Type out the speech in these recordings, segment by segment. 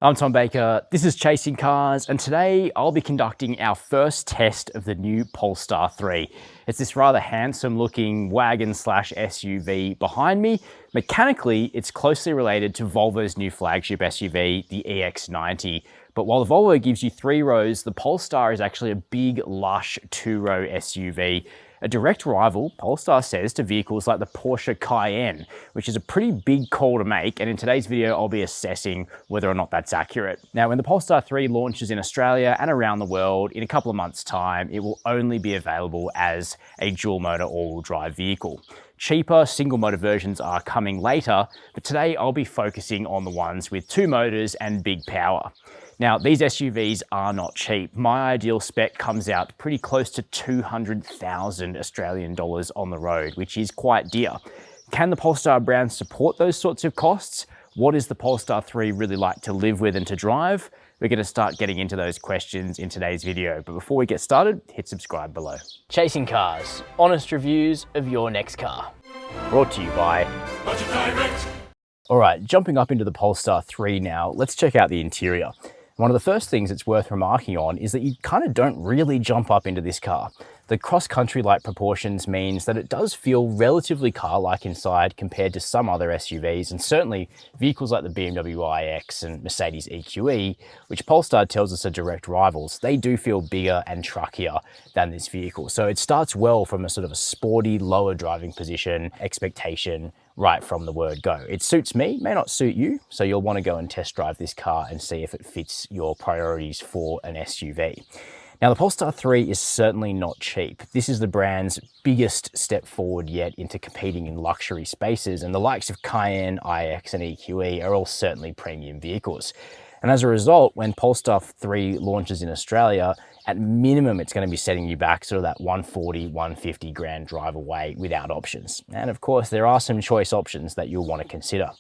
I'm Tom Baker, this is Chasing Cars, and today I'll be conducting our first test of the new Polestar 3. It's this rather handsome looking wagon/SUV behind me. Mechanically, it's closely related to Volvo's new flagship SUV, the EX90. But while the Volvo gives you 3 rows, the Polestar is actually a big, lush 2-row SUV. A direct rival, Polestar says, to vehicles like the Porsche Cayenne, which is a pretty big call to make, and in today's video I'll be assessing whether or not that's accurate. Now, when the Polestar 3 launches in Australia and around the world in a couple of months' time, it will only be available as a dual-motor all-wheel drive vehicle. Cheaper single-motor versions are coming later, but today I'll be focusing on the ones with 2 motors and big power. Now, these SUVs are not cheap. My ideal spec comes out pretty close to 200,000 Australian dollars on the road, which is quite dear. Can the Polestar brand support those sorts of costs? What is the Polestar 3 really like to live with and to drive? We're going to start getting into those questions in today's video. But before we get started, hit subscribe below. Chasing Cars, honest reviews of your next car. Brought to you by Budget Direct. All right, jumping up into the Polestar 3 now, let's check out the interior. One of the first things it's worth remarking on is that you kind of don't really jump up into this car. The cross-country-like proportions means that it does feel relatively car-like inside compared to some other SUVs, and certainly vehicles like the BMW iX and Mercedes EQE, which Polestar tells us are direct rivals, they do feel bigger and truckier than this vehicle. So it starts well from a sort of a sporty, lower driving position expectation right from the word go. It suits me, may not suit you, so you'll want to go and test drive this car and see if it fits your priorities for an SUV. Now, the Polestar 3 is certainly not cheap. This is the brand's biggest step forward yet into competing in luxury spaces, and the likes of Cayenne, iX and EQE are all certainly premium vehicles. And as a result, when Polestar 3 launches in Australia, at minimum, it's going to be setting you back sort of that 140, 150 grand drive away without options. And of course, there are some choice options that you'll want to consider.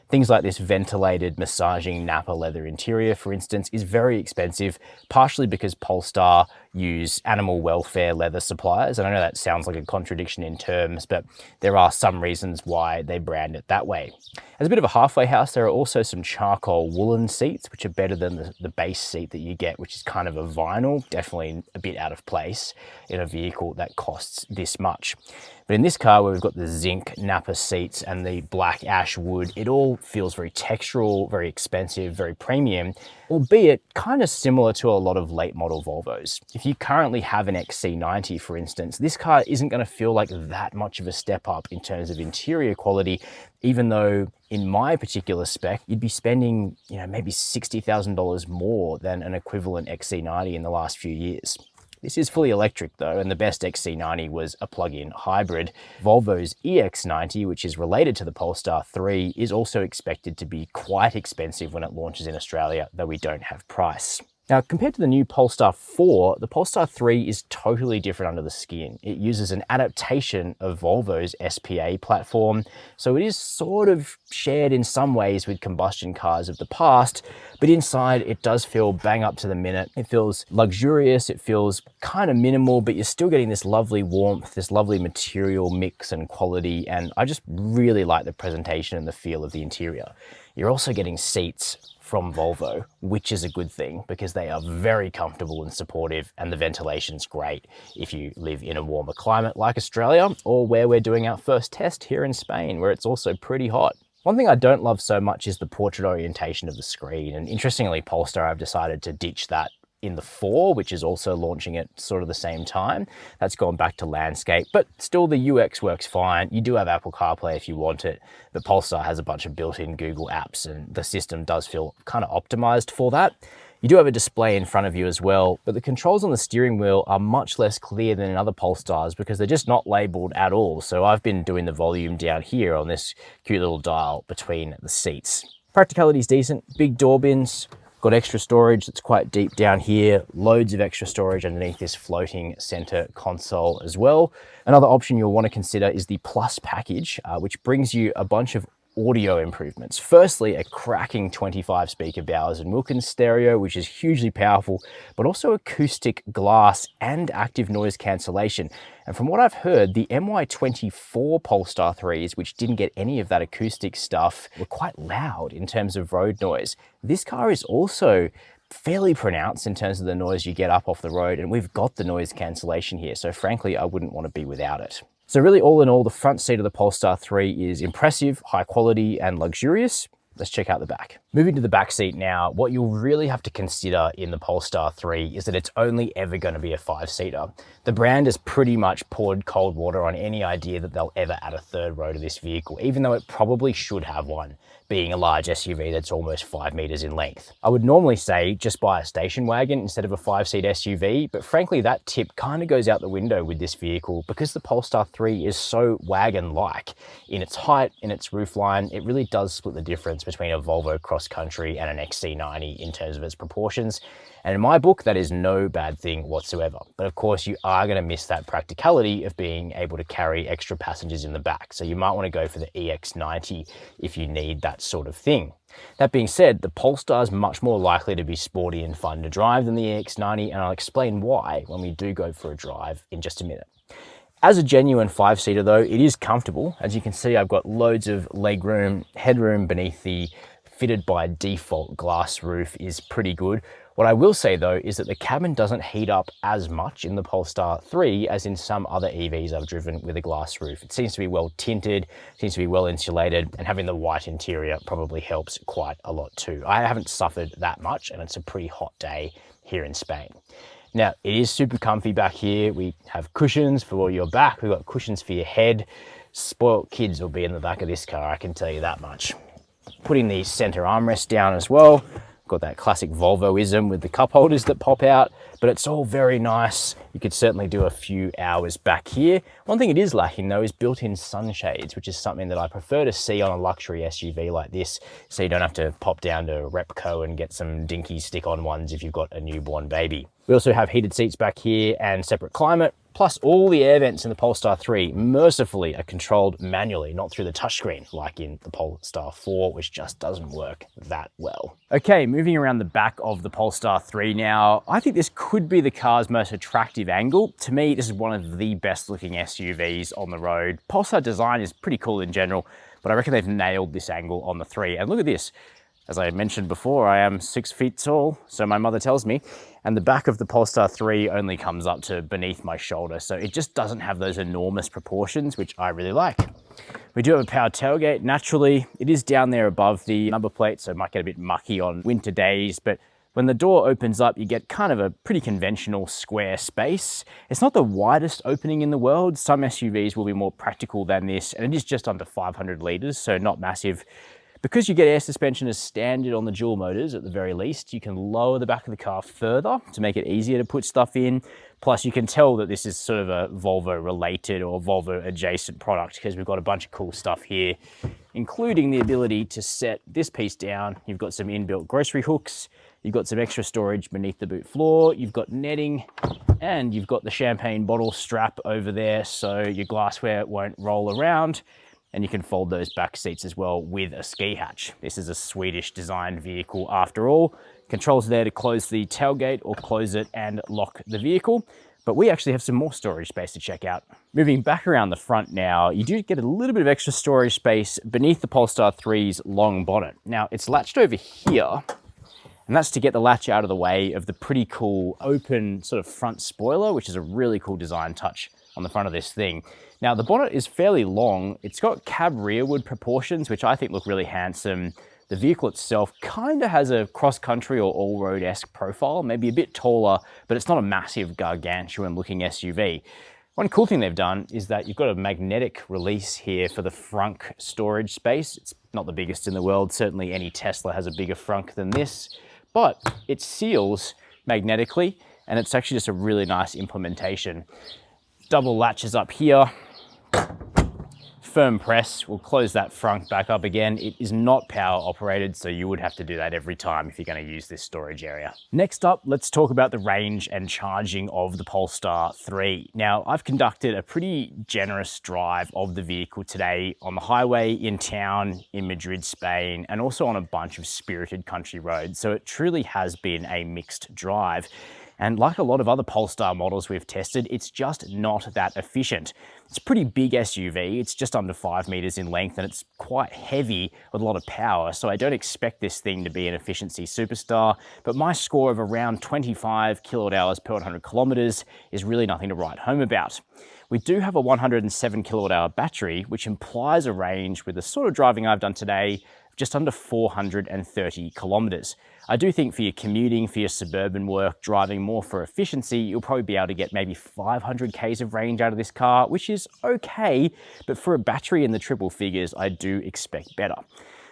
Things like this ventilated, massaging Napa leather interior, for instance, is very expensive, partially because Polestar use animal welfare leather suppliers. And I know that sounds like a contradiction in terms, but there are some reasons why they brand it that way. As a bit of a halfway house, there are also some charcoal woolen seats, which are better than the base seat that you get, which is kind of a vinyl, definitely a bit out of place in a vehicle that costs this much. But in this car, where we've got the zinc Napa seats and the black ash wood, it all feels very textural, very expensive, very premium, albeit kind of similar to a lot of late model Volvos. If you currently have an XC90, for instance, this car isn't going to feel like that much of a step up in terms of interior quality, even though in my particular spec, you'd be spending, maybe $60,000 more than an equivalent XC90 in the last few years. This is fully electric though, and the best XC90 was a plug-in hybrid. Volvo's EX90, which is related to the Polestar 3, is also expected to be quite expensive when it launches in Australia, though we don't have price. Now, compared to the new Polestar 4, the Polestar 3 is totally different under the skin. It uses an adaptation of Volvo's SPA platform, so it is sort of shared in some ways with combustion cars of the past, but inside it does feel bang up to the minute. It feels luxurious, it feels kind of minimal, but you're still getting this lovely warmth, this lovely material mix and quality, and I just really like the presentation and the feel of the interior. You're also getting seats from Volvo, which is a good thing because they are very comfortable and supportive, and the ventilation's great if you live in a warmer climate like Australia, or where we're doing our first test here in Spain, where it's also pretty hot. One thing I don't love so much is the portrait orientation of the screen, and interestingly, Polestar have decided to ditch that in the 4, which is also launching at sort of the same time. That's gone back to landscape, but still the UX works fine. You do have Apple CarPlay if you want it, but Polestar has a bunch of built-in Google apps, and the system does feel kind of optimized for that. You do have a display in front of you as well, but the controls on the steering wheel are much less clear than in other Polestars because they're just not labeled at all. So I've been doing the volume down here on this cute little dial between the seats. Practicality is decent, big door bins, got extra storage that's quite deep down here, loads of extra storage underneath this floating center console as well. Another option you'll want to consider is the Plus package, which brings you a bunch of audio improvements. Firstly, a cracking 25 speaker Bowers & Wilkins stereo, which is hugely powerful, but also acoustic glass and active noise cancellation. And from what I've heard, the MY25 Polestar 3s, which didn't get any of that acoustic stuff, were quite loud in terms of road noise. This car is also fairly pronounced in terms of the noise you get up off the road, and we've got the noise cancellation here, so frankly I wouldn't want to be without it. So really, all in all, the front seat of the Polestar 3 is impressive, high quality and luxurious. Let's check out the back. Moving to the back seat now, what you'll really have to consider in the Polestar 3 is that it's only ever going to be a 5-seater. The brand has pretty much poured cold water on any idea that they'll ever add a third row to this vehicle, even though it probably should have one, being a large SUV that's almost 5 meters in length. I would normally say just buy a station wagon instead of a 5-seat SUV, but frankly that tip kind of goes out the window with this vehicle because the Polestar 3 is so wagon-like. In its height, in its roofline, it really does split the difference between a Volvo Cross Country and an XC90 in terms of its proportions. And in my book, that is no bad thing whatsoever. But of course, you are going to miss that practicality of being able to carry extra passengers in the back. So you might want to go for the EX90 if you need that sort of thing. That being said, the Polestar is much more likely to be sporty and fun to drive than the EX90, and I'll explain why when we do go for a drive in just a minute. As a genuine 5-seater though, it is comfortable. As you can see, I've got loads of legroom, headroom beneath the fitted by default glass roof is pretty good. What I will say though is that the cabin doesn't heat up as much in the Polestar 3 as in some other EVs I've driven with a glass roof. It seems to be well tinted, seems to be well insulated, and having the white interior probably helps quite a lot too. I haven't suffered that much, and it's a pretty hot day here in Spain. Now, it is super comfy back here. We have cushions for your back. We've got cushions for your head. Spoiled kids will be in the back of this car, I can tell you that much. Putting the center armrest down as well. Got that classic Volvoism with the cup holders that pop out, but it's all very nice. You could certainly do a few hours back here. One thing it is lacking though is built-in sunshades, which is something that I prefer to see on a luxury SUV like this, so you don't have to pop down to Repco and get some dinky stick-on ones if you've got a newborn baby. We also have heated seats back here and separate climate, plus all the air vents in the Polestar 3 mercifully are controlled manually, not through the touchscreen like in the Polestar 4, which just doesn't work that well. Okay, moving around the back of the Polestar 3 now, I think this could be the car's most attractive angle. To me, this is one of the best looking SUVs on the road. Polestar design is pretty cool in general, but I reckon they've nailed this angle on the 3. And look at this. As I mentioned before, I am 6 feet tall, so my mother tells me, and the back of the Polestar 3 only comes up to beneath my shoulder, so it just doesn't have those enormous proportions, which I really like. We do have a power tailgate. Naturally, it is down there above the number plate, so it might get a bit mucky on winter days, but when the door opens up, you get kind of a pretty conventional square space. It's not the widest opening in the world. Some SUVs will be more practical than this, and it is just under 500 litres, so not massive. Because you get air suspension as standard on the dual motors at the very least, you can lower the back of the car further to make it easier to put stuff in. Plus you can tell that this is sort of a Volvo related or Volvo adjacent product because we've got a bunch of cool stuff here, including the ability to set this piece down. You've got some inbuilt grocery hooks, you've got some extra storage beneath the boot floor, you've got netting, and you've got the champagne bottle strap over there so your glassware won't roll around. And you can fold those back seats as well with a ski hatch. This is a Swedish designed vehicle after all. Controls there to close the tailgate or close it and lock the vehicle. But we actually have some more storage space to check out. Moving back around the front now, you do get a little bit of extra storage space beneath the Polestar 3's long bonnet. Now it's latched over here, and that's to get the latch out of the way of the pretty cool open sort of front spoiler, which is a really cool design touch on the front of this thing. Now the bonnet is fairly long. It's got cab rearward proportions, which I think look really handsome. The vehicle itself kind of has a cross-country or all-road-esque profile, maybe a bit taller, but it's not a massive gargantuan looking SUV. One cool thing they've done is that you've got a magnetic release here for the frunk storage space. It's not the biggest in the world. Certainly any Tesla has a bigger frunk than this, but it seals magnetically, and it's actually just a really nice implementation. Double latches up here. firm press. We'll close that frunk back up again. It is not power operated, so you would have to do that every time if you're going to use this storage area. Next up, let's talk about the range and charging of the Polestar 3. Now, I've conducted a pretty generous drive of the vehicle today on the highway, in town, in Madrid, Spain, and also on a bunch of spirited country roads. So it truly has been a mixed drive. And like a lot of other Polestar models we've tested, it's just not that efficient. It's a pretty big SUV, it's just under 5 meters in length, and it's quite heavy with a lot of power, so I don't expect this thing to be an efficiency superstar, but my score of around 25 kilowatt hours per 100 kilometers is really nothing to write home about. We do have a 107 kilowatt hour battery, which implies a range with the sort of driving I've done today of just under 430 kilometers. I do think for your commuting, for your suburban work, driving more for efficiency, you'll probably be able to get maybe 500 Ks of range out of this car, which is okay, but for a battery in the triple figures, I do expect better.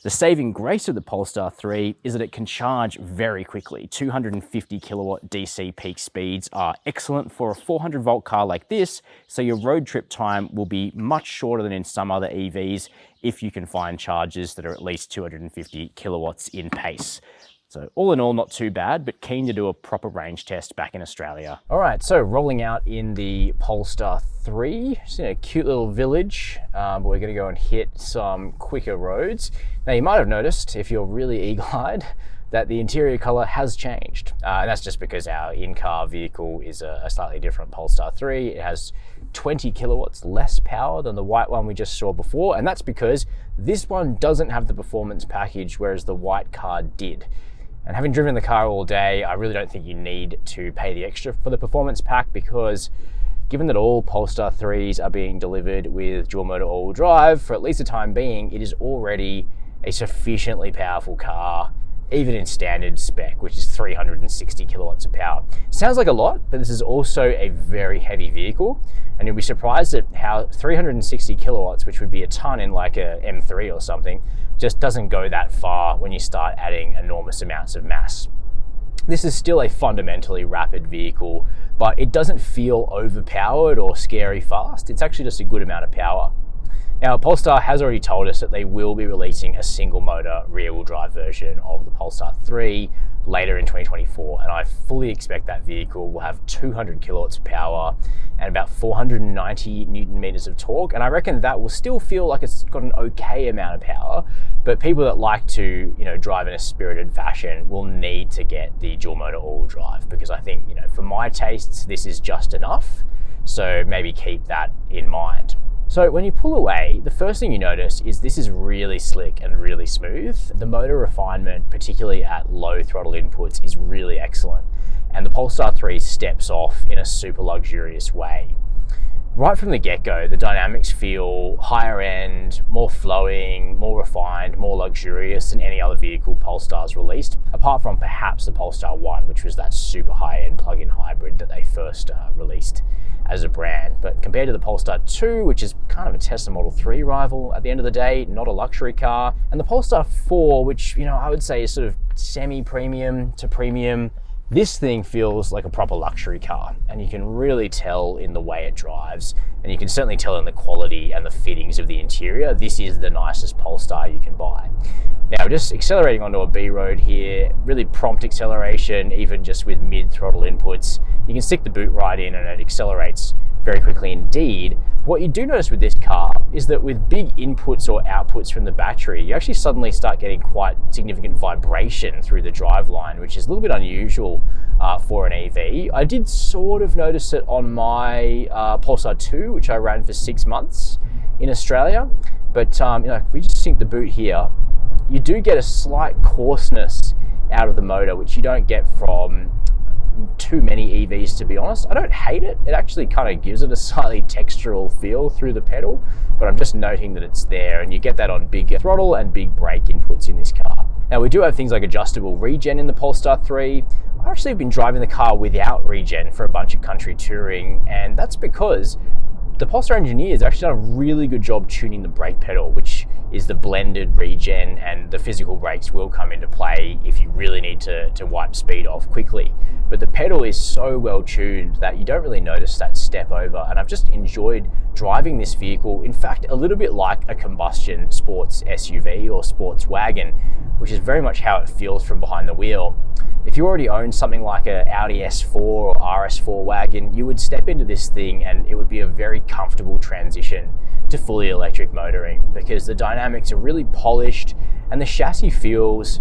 The saving grace of the Polestar 3 is that it can charge very quickly. 250 kilowatt DC peak speeds are excellent for a 400 volt car like this, so your road trip time will be much shorter than in some other EVs if you can find chargers that are at least 250 kilowatts in pace. So all in all, not too bad, but keen to do a proper range test back in Australia. All right, so rolling out in the Polestar 3, just in a cute little village, but we're gonna go and hit some quicker roads. Now you might have noticed, if you're really eagle-eyed, that the interior color has changed. And that's just because our in-car vehicle is a slightly different Polestar 3. It has 20 kilowatts less power than the white one we just saw before, and that's because this one doesn't have the performance package, whereas the white car did. And having driven the car all day, I really don't think you need to pay the extra for the performance pack, because given that all Polestar 3s are being delivered with dual motor all-wheel drive, for at least the time being, it is already a sufficiently powerful car, even in standard spec, which is 360 kilowatts of power. Sounds like a lot, but this is also a very heavy vehicle, and you'll be surprised at how 360 kilowatts, which would be a ton in like a M3 or something, just doesn't go that far when you start adding enormous amounts of mass. This is still a fundamentally rapid vehicle, but it doesn't feel overpowered or scary fast. It's actually just a good amount of power. Now, Polestar has already told us that they will be releasing a single motor rear-wheel drive version of the Polestar 3 later in 2024, and I fully expect that vehicle will have 200 kilowatts of power and about 490 Newton meters of torque, and I reckon that will still feel like it's got an okay amount of power, but people that like to, drive in a spirited fashion will need to get the dual motor all-wheel drive, because I think, for my tastes, this is just enough, so maybe keep that in mind. So when you pull away, the first thing you notice is this is really slick and really smooth. The motor refinement, particularly at low throttle inputs, is really excellent. And the Polestar 3 steps off in a super luxurious way. Right from the get-go, the dynamics feel higher end, more flowing, more refined, more luxurious than any other vehicle Polestar's released, apart from perhaps the Polestar 1, which was that super high-end plug-in hybrid that they first released as a brand. But compared to the Polestar 2, which is kind of a Tesla Model 3 rival at the end of the day, not a luxury car, and the Polestar 4, which I would say is sort of semi-premium to premium, this thing feels like a proper luxury car, and you can really tell in the way it drives, and you can certainly tell in the quality and the fittings of the interior. This is the nicest Polestar you can buy. Now, just accelerating onto a B road here, really prompt acceleration, even just with mid-throttle inputs. You can stick the boot right in and it accelerates very quickly indeed. What you do notice with this car is that with big inputs or outputs from the battery, you actually suddenly start getting quite significant vibration through the driveline, which is a little bit unusual for an EV. I did sort of notice it on my Polestar 2, which I ran for 6 months in Australia. But if we just sync the boot here, you do get a slight coarseness out of the motor, which you don't get from too many EVs, to be honest. I don't hate it. It actually kind of gives it a slightly textural feel through the pedal, but I'm just noting that it's there, and you get that on big throttle and big brake inputs in this car. Now, we do have things like adjustable Regen in the Polestar 3. I actually have been driving the car without Regen for a bunch of country touring, and that's because the Polestar engineers actually done a really good job tuning the brake pedal, which is the blended Regen, and the physical brakes will come into play if you really need to wipe speed off quickly. But the pedal is so well tuned that you don't really notice that step over, and I've just enjoyed driving this vehicle, in fact a little bit like a combustion sports SUV or sports wagon, which is very much how it feels from behind the wheel. If you already own something like an Audi S4 or RS4 wagon, you would step into this thing and it would be a very comfortable transition to fully electric motoring, because the dynamics are really polished and the chassis feels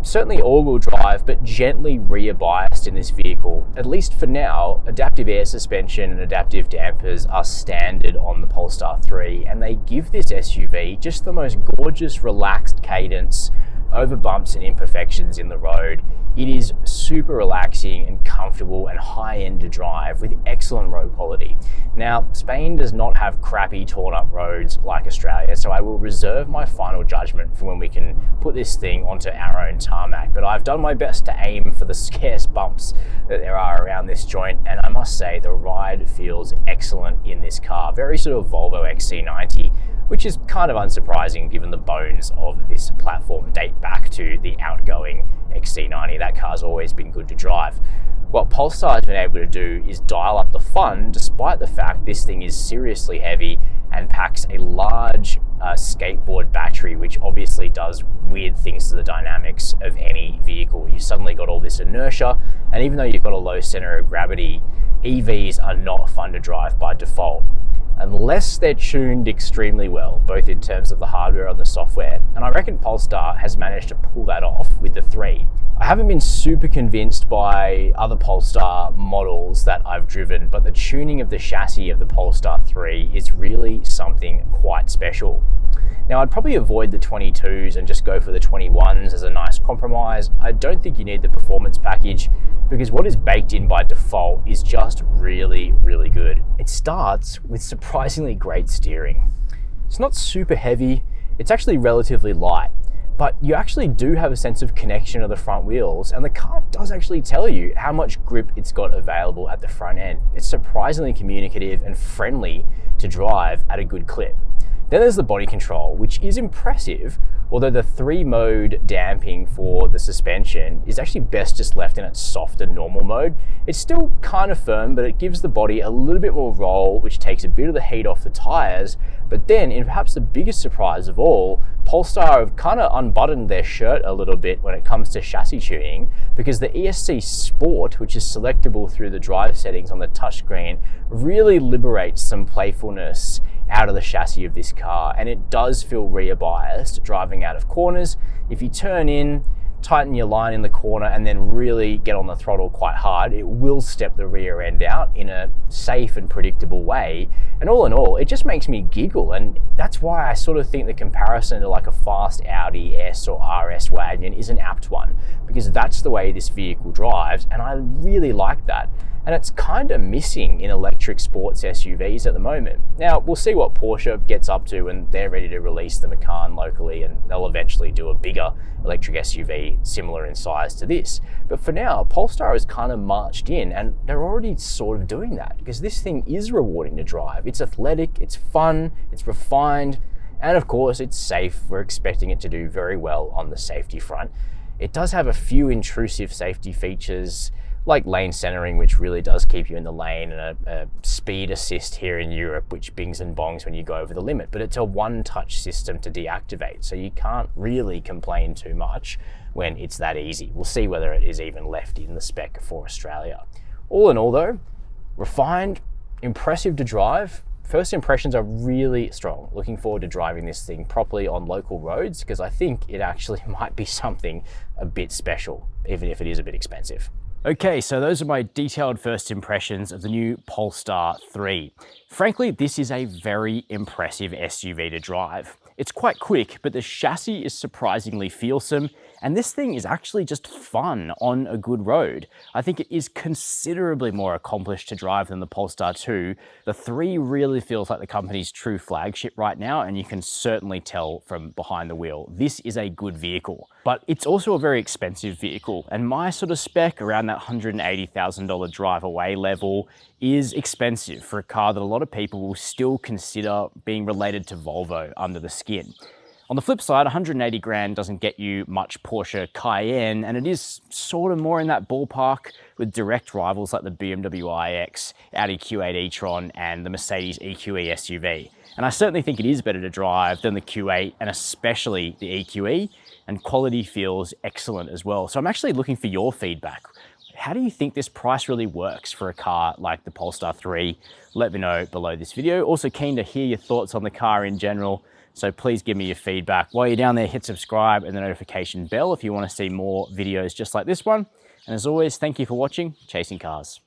certainly all-wheel drive, but gently rear biased in this vehicle. At least for now, adaptive air suspension and adaptive dampers are standard on the Polestar 3, and they give this SUV just the most gorgeous relaxed cadence over bumps and imperfections in the road. It is super relaxing and comfortable and high-end to drive with excellent road quality. Now, Spain does not have crappy torn up roads like Australia, so I will reserve my final judgment for when we can put this thing onto our own tarmac, but I've done my best to aim for the scarce bumps that there are around this joint, and I must say the ride feels excellent in this car. Very sort of Volvo XC90, which is kind of unsurprising given the bones of this platform date back to the outgoing XC90. That car's always been good to drive. What Polestar has been able to do is dial up the fun, despite the fact this thing is seriously heavy and packs a large skateboard battery, which obviously does weird things to the dynamics of any vehicle. You suddenly got all this inertia, and even though you've got a low center of gravity, EVs are not fun to drive by default, unless they're tuned extremely well, both in terms of the hardware and the software. And I reckon Polestar has managed to pull that off with the 3. I haven't been super convinced by other Polestar models that I've driven, but the tuning of the chassis of the Polestar 3 is really something quite special. Now, I'd probably avoid the 22s and just go for the 21s as a nice compromise. I don't think you need the performance package, because what is baked in by default is just really, really good. It starts with surprisingly great steering. It's not super heavy, it's actually relatively light, but you actually do have a sense of connection to the front wheels, and the car does actually tell you how much grip it's got available at the front end. It's surprisingly communicative and friendly to drive at a good clip. Then there's the body control, which is impressive, although the 3-mode damping for the suspension is actually best just left in its soft and normal mode. It's still kind of firm, but it gives the body a little bit more roll, which takes a bit of the heat off the tires. But then, in perhaps the biggest surprise of all, Polestar have kind of unbuttoned their shirt a little bit when it comes to chassis tuning, because the ESC Sport, which is selectable through the drive settings on the touchscreen, really liberates some playfulness out of the chassis of this car, and it does feel rear biased driving out of corners. If you turn in, tighten your line in the corner, and then really get on the throttle quite hard, it will step the rear end out in a safe and predictable way. And all in all, it just makes me giggle, and that's why I sort of think the comparison to like a fast Audi S or RS wagon is an apt one, because that's the way this vehicle drives, and I really like that. And it's kind of missing in electric sports SUVs at the moment. Now, we'll see what Porsche gets up to when they're ready to release the Macan locally, and they'll eventually do a bigger electric SUV similar in size to this. But for now, Polestar has kind of marched in, and they're already sort of doing that, because this thing is rewarding to drive. It's athletic, it's fun, it's refined, and of course, it's safe. We're expecting it to do very well on the safety front. It does have a few intrusive safety features, like lane centering, which really does keep you in the lane, and a speed assist here in Europe, which bings and bongs when you go over the limit. But it's a one-touch system to deactivate, so you can't really complain too much when it's that easy. We'll see whether it is even left in the spec for Australia. All in all though, refined, impressive to drive. First impressions are really strong. Looking forward to driving this thing properly on local roads, because I think it actually might be something a bit special, even if it is a bit expensive. Okay, so those are my detailed first impressions of the new Polestar 3. Frankly, this is a very impressive SUV to drive. It's quite quick, but the chassis is surprisingly feelsome, and this thing is actually just fun on a good road. I think it is considerably more accomplished to drive than the Polestar 2. The 3 really feels like the company's true flagship right now, and you can certainly tell from behind the wheel. This is a good vehicle, but it's also a very expensive vehicle, and my sort of spec around that $180,000 drive away level is expensive for a car that a lot of people will still consider being related to Volvo under the skin. On the flip side, 180 grand doesn't get you much Porsche Cayenne, and it is sort of more in that ballpark with direct rivals like the BMW iX, Audi Q8 E-tron, and the Mercedes EQE SUV. And I certainly think it is better to drive than the Q8, and especially the EQE, and quality feels excellent as well. So I'm actually looking for your feedback. How do you think this price really works for a car like the Polestar 3? Let me know below this video. Also keen to hear your thoughts on the car in general. So please give me your feedback. While you're down there, hit subscribe and the notification bell if you want to see more videos just like this one. And as always, thank you for watching Chasing Cars.